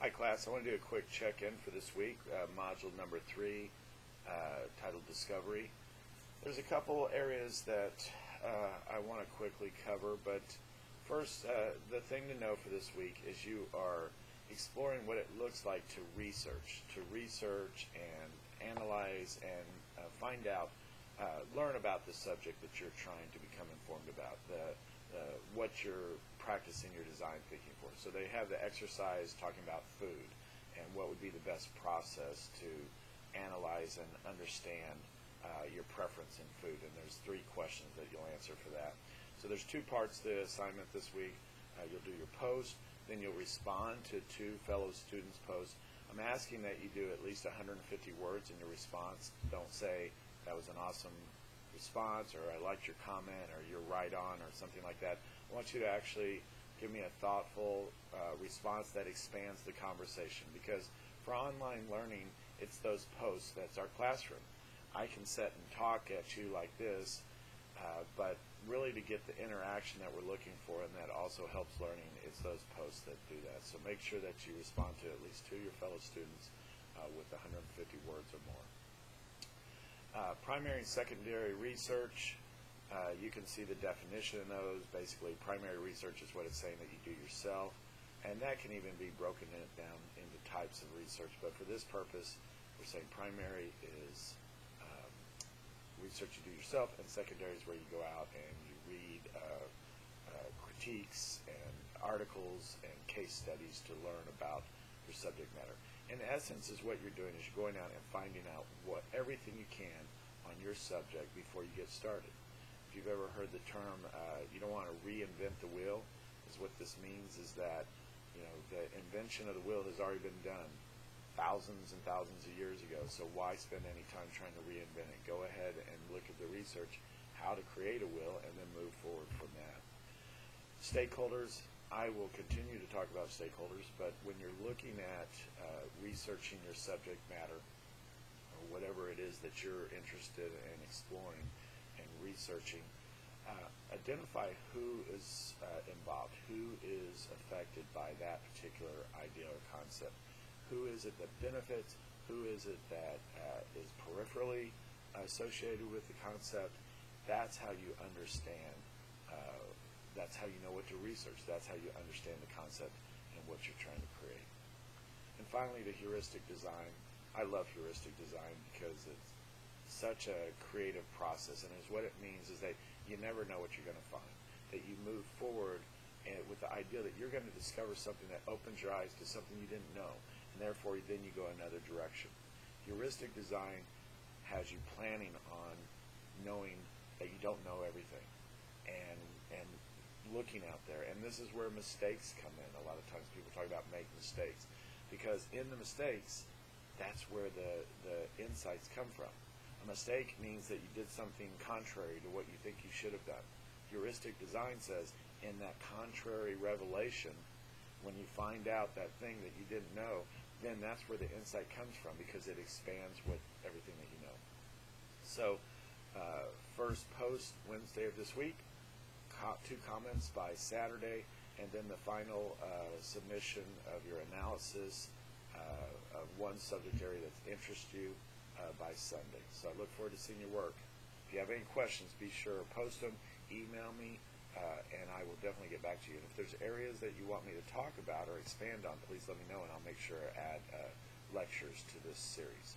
Hi class, I want to do a quick check-in for this week, module number 3, titled Discovery. There's a couple areas that I want to quickly cover, but first, the thing to know for this week is you are exploring what it looks like to research and analyze and find out, learn about the subject that you're trying to become informed about, what you're practicing your design thinking for. So they have the exercise talking about food and what would be the best process to analyze and understand your preference in food. And there's 3 questions that you'll answer for that. So there's 2 parts to the assignment this week. You'll do your post, then you'll respond to 2 fellow students' posts. I'm asking that you do at least 150 words in your response. Don't say, that was an awesome response, or I liked your comment, or you're right on, or something like that. I want you to actually give me a thoughtful response that expands the conversation, because for online learning, it's those posts that's our classroom. I can sit and talk at you like this, but really to get the interaction that we're looking for, and that also helps learning, it's those posts that do that. So make sure that you respond to at least 2 of your fellow students with 150 words or more. Primary and secondary research, you can see the definition of those. Basically, primary research is what it's saying that you do yourself, and that can even be broken down into types of research. But for this purpose, we're saying primary is research you do yourself, and secondary is where you go out and you read critiques and articles and case studies to learn about your subject matter. In essence, is what you're doing is you're going out and finding out everything you can on your subject before you get started. If you've ever heard the term, you don't want to reinvent the wheel, is what this means is that the invention of the wheel has already been done thousands and thousands of years ago, so why spend any time trying to reinvent it? Go ahead and look at the research, how to create a wheel, and then move forward from that. Stakeholders, I will continue to talk about stakeholders, but when you're looking at researching your subject matter, or whatever it is that you're interested in exploring and researching, identify who is involved, who is affected by that particular idea or concept. Who is it that benefits? Who is it that is peripherally associated with the concept? That's how you understand. That's how you know what to research. That's how you understand the concept and what you're trying to create. And finally, the heuristic design. I love heuristic design because it's such a creative process, and what it means is that you never know what you're going to find. That you move forward with the idea that you're going to discover something that opens your eyes to something you didn't know, and therefore then you go another direction. Heuristic design has you planning on knowing that you don't know everything, and looking out there. And this is where mistakes come in. A lot of times people talk about make mistakes, because in the mistakes, that's where the insights come from. A mistake means that you did something contrary to what you think you should have done. Heuristic design says in that contrary revelation, when you find out that thing that you didn't know, then that's where the insight comes from, because it expands with everything that you know. So first post Wednesday of this week, 2 comments by Saturday, and then the final submission of your analysis of one subject area that interests you by Sunday. So I look forward to seeing your work. If you have any questions, be sure to post them, email me, and I will definitely get back to you. And if there's areas that you want me to talk about or expand on, please let me know, and I'll make sure to add lectures to this series.